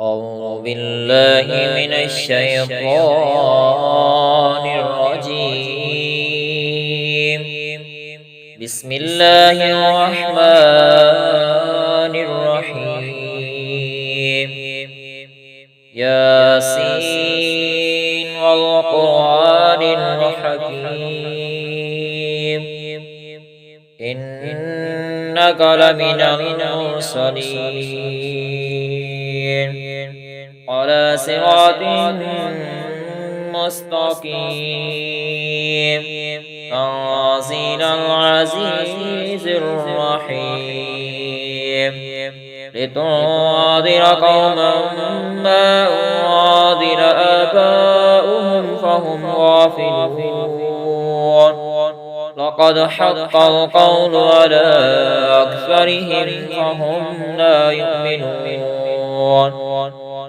أعوذ بالله من الشيطان الرجيم. بسم الله الرحمن الرحيم. ياسين والقرآن الحكيم إنك لمن المرسلين على صراط مستقيم تنزيل العزيز الرحيم لتنذر قوما ما أنذر آباؤهم فهم غافلون لقد حق القول على أكثرهم فهم لا يؤمنون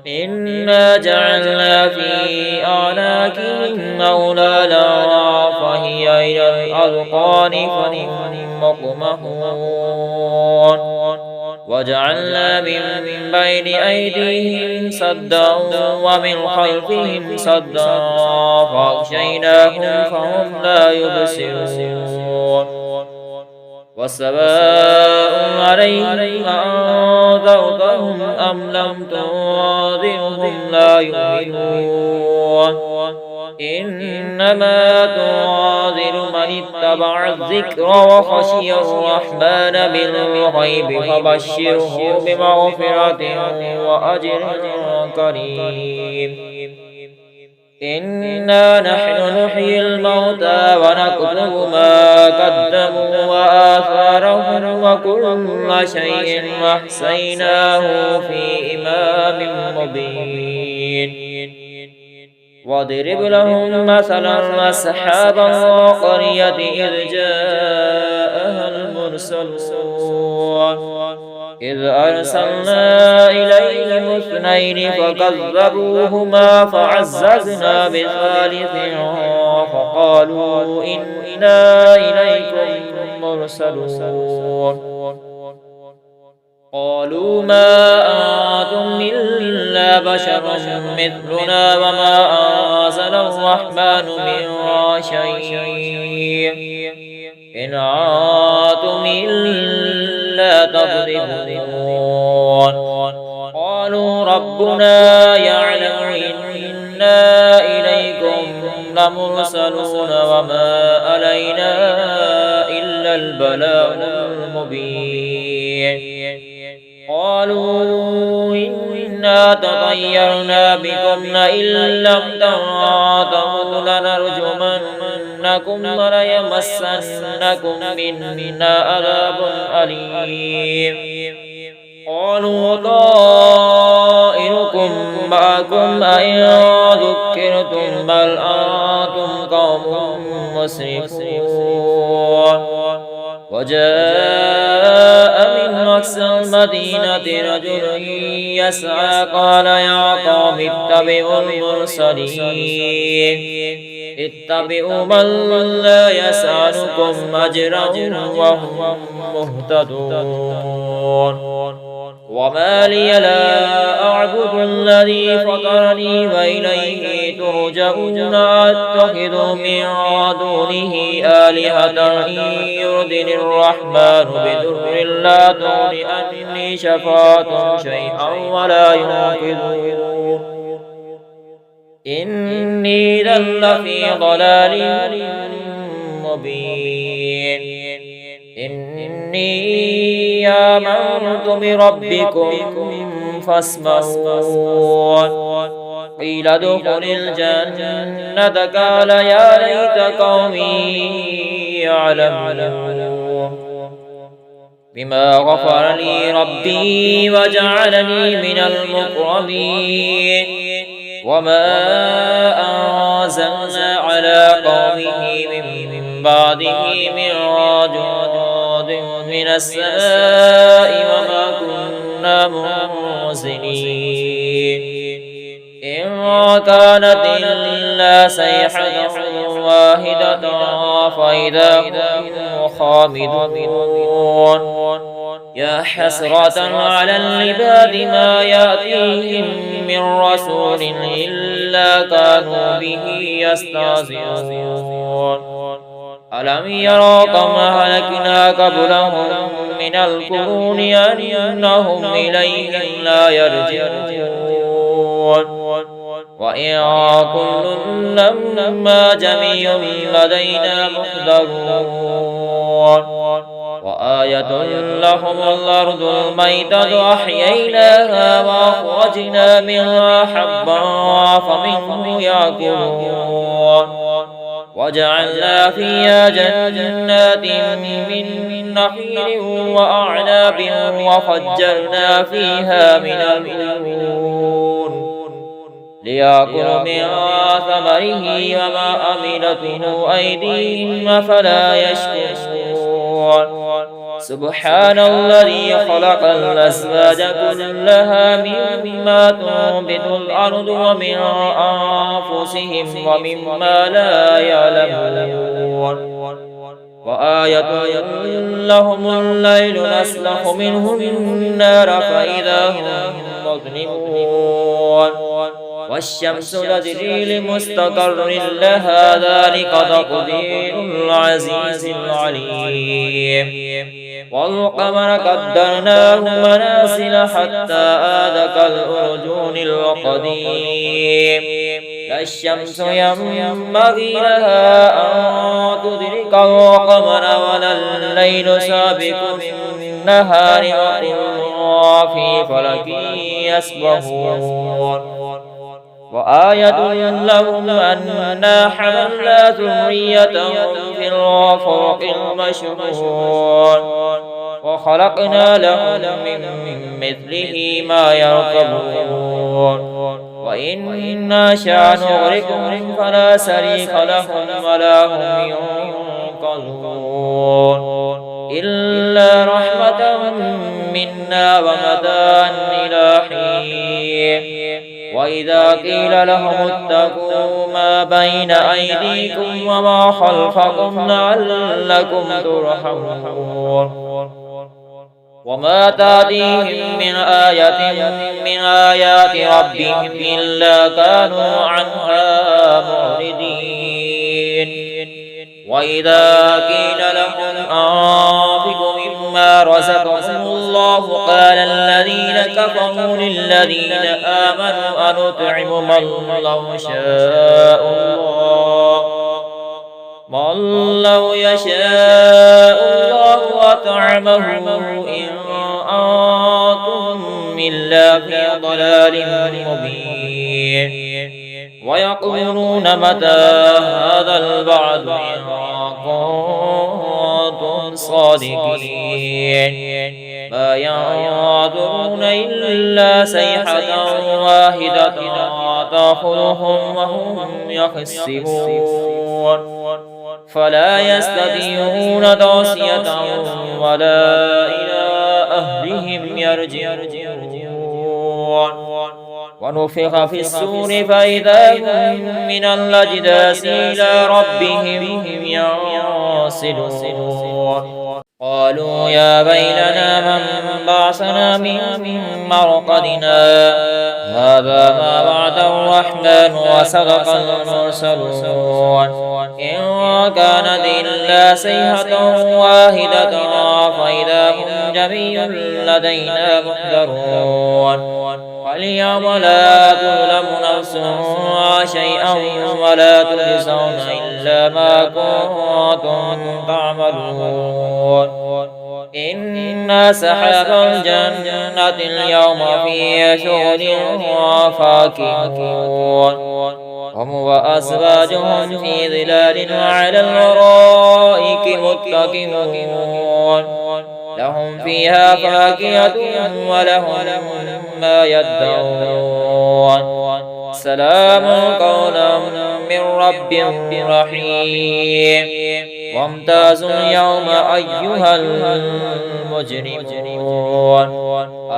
إنا جعلنا في أعناقهم أغلالا فهي إلى الأذقان فهم مقمحون وجعلنا من بين أيديهم سدا ومن خلفهم سدا فأغشيناهم فهم لا يبصرون وسواء عليهم أنذرتهم أم لم تنذرهم لا يؤمنون إنما تنذر من اتبع الذكر وخشي الرحمن بالغيب فبشره بمغفرة وأجر كريم إنا نحن نحيي الموتى ونكتب ما قدموا وآثارهم وكل شيء أحصيناه في إمام مبين واضرب لهم مثلا أصحاب القرية إذ جاءها المرسلون إذ أرسلنا إليهم اثنين فكذبوهما فعززنا بثالث فقالوا إنا إليكم مرسلون قالوا ما أنتم إلا بشر مثلنا وما أنزل الرحمن من شيء إن أنتم إلا تكذبون قالوا ربنا يعلم إنا إليكم لمرسلون وما علينا إلا البلاغ المبين قالوا إنا تطيرنا بكم لئن لم تنتهوا لنرجمنكم وليمسنكم منا عذاب أليم قالوا طائركم معكم أئن ذكرتم بل أنتم قوم مسرفون وجاء من أقصى المدينة رجل يسعى قال يا قوم اتبعوا المرسلين اتبعوا من لا يسألكم أجرا وهم مهتدون وما لي لا أعبد الذي فطرني وإليه ترجعون أتخذ من دونه آلهة إن يردني الرحمن بضر لا تغن عني شفاعتهم شيئا ولا ينقذون إني لفي ضلال مبين إني آمنت بربكم فاسمعون قيل ادخل الجنة قال يا ليت قومي يعلمون بما غفر لي ربي وجعلني من المكرمين وما أنزلنا على قومه من بعده من جند من السماء وما كنا منزلين إن كانت إلا صيحة واحدة فإذا هم خامدون يا حسرة على العباد ما يأتيهم من رسول إلا كانوا به يستهزئون ألم يروا كم أهلكنا قبلهم من القرون أنهم إليهم لا يرجعون وإن كل لما جميع لدينا محضرون وآية لهم الأرض الميتة أحييناها وأخرجنا منها حبا فمنه يأكلون وجعلنا فيها جنات من نخيل وأعناب وفجرنا فيها من العيون ليأكلوا من ثمره وما عملته أيديهم أفلا يشكرون سبحان الذي خلق الأزواج كلها مما تنبت الأرض ومن أنفسهم ومما لا يعلمون وآية لهم الليل نسلخ منه النار فإذا هم مظلمون والشمس تجري لمستقر لها ذلك تقدير العزيز العليم والقمر قدرناه منازل حتى عاد كالأرجون القديم لا الشمس ينبغي لها أن تدرك القمر ولا الليل سابق النهار وكل في فلك يسبحون وآية لهم أنا حملنا ذريتهم في الفلك المشحون وخلقنا لهم من مثله ما يركبون وإن نشأ نغرقهم فلا صريخ لهم ولا هم ينقذون إلا رحمة منا ومتاعا إلى حين وإذا قيل لهم اتقوا ما بين أيديكم وما خلفكم لعلكم ترحمون وما تأتيهم من آية من آيات ربهم إلا كانوا عنها معرضين وإذا قيل لهم أنفقوا مما رزقكم الله قال الذين كفروا للذين آمنوا أنطعم من لو شاء الله أطعمه إن أنتم إلا في ضلال مبين ويقولون متى هذا الوعد إن كنتم صادقين ما ينظرون إلا صيحة واحدة تأخذهم وهم يخسرون فلا يستطيعون توصية ولا إلى أهلهم يرجعون ونفخ في السور فإذا هم من الأجداث إلى ربهم ينسلون قالوا يا ويلنا من بعثنا من مرقدنا هذا ما وعد الرحمن وصدق المرسلون إن كانت إلا صيحة واحدة فإذا هم جميع لدينا محضرون واليوم لا تظلم نفس شيئا ولا تجزون إلا ما كنتم تعملون إنا سحاب الجنة اليوم في شغل فاكهون هم وأزواجهم في ظلال على الأرائك متكئون لهم فيها فاكهة ولهم ما يدعون سلام قولا من رب رحيم وامتازوا اليوم أيها المجرمون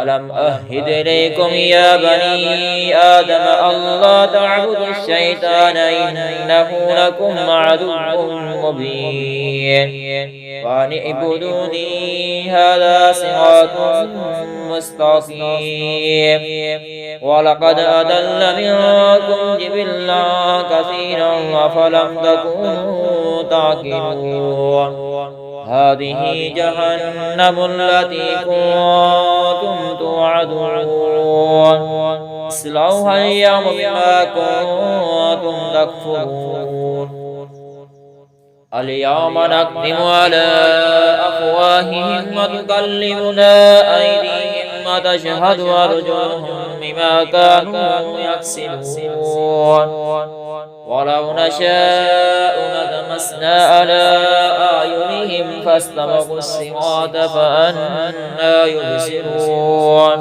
ألم أهد إليكم يا بني آدم ألا تعبدوا الشيطان إنه لكم عدو مبين وأن اعبدوني هذا صراط مستقيم ولقد أضل منكم جبلا كثيرا أفلم تكونوا تعقلون هذه جهنم التي كنتم توعدون اصلوها اليوم بما كنتم تكفرون اليوم نختم على أفواههم وتكلمنا أيديهم وتشهد أرجلهم بما كانوا يكسبون ولو نشاء لطمسنا على أعينهم فاستبقوا الصراط فأنى يبصرون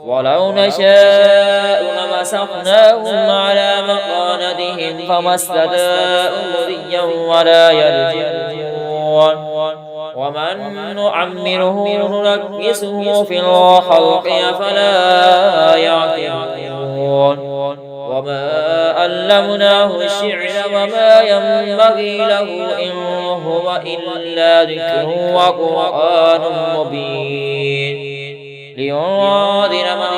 ولو نشاء لمسخناهم على مكانتهم فما استطاعوا مضيا ولا يرجعون ومن نعمره ننكسه في الخلق أفلا يعقلون وما علمناه الشعر وما ينبغي له إن هو إلا ذكر وقرآن مبين لينذر من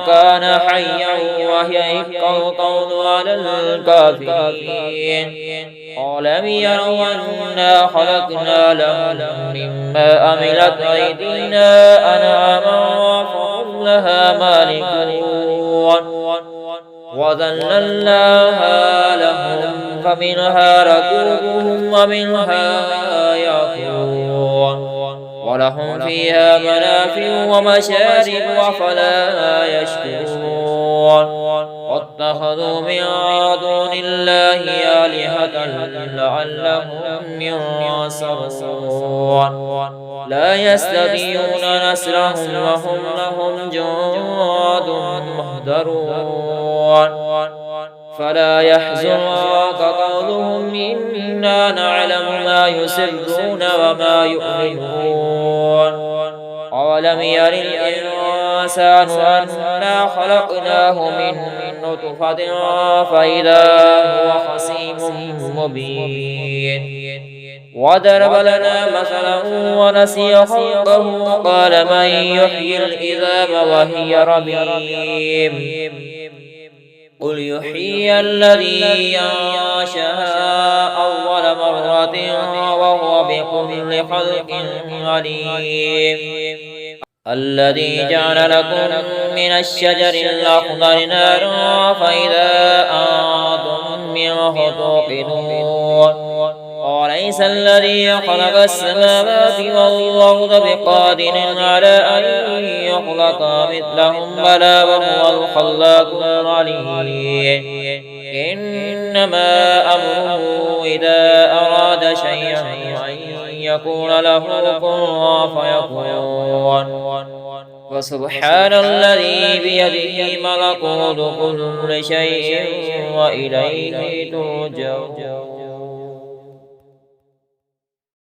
كان حيا ويحق القول على الكافرين أولم يروا أنا خلقنا لهم مما عملت أيدينا أنعاما فهم لها مالكون وذللناها لهم فمنها ركوبهم ومنها يأكلون ولهم فيها منافع ومشارب أفلا يشكرون واتخذوا من دون الله آلهة لعلهم ينصرون لا يستطيعون نصرهم وهم لهم جند مهدرون فلا يحزنك قولهم إنا نعلم ما يسرون وما يعلنون أولم ير الإنسان أنا خلقناه من نطفة فإذا هو خصيم مبين وضرب لنا مثلا ونسي خلقه قال من يحيي العظام وهي رميم قل يحيي الذي أنشأها أول مرة وهو بكل خلق عليم الذي جعل لكم من الشجر الأخضر نارا فإذا أنتم منه توقدون وليس الذي خلق السماوات والأرض بقادر على أن يخلق مثلهم بلى وهو الخلاق العليم إنما أمره إذا أراد شيئا أن يكون له كن فيكون وسبحان الذي بيده ملكوت كل شيء وإليه ترجعون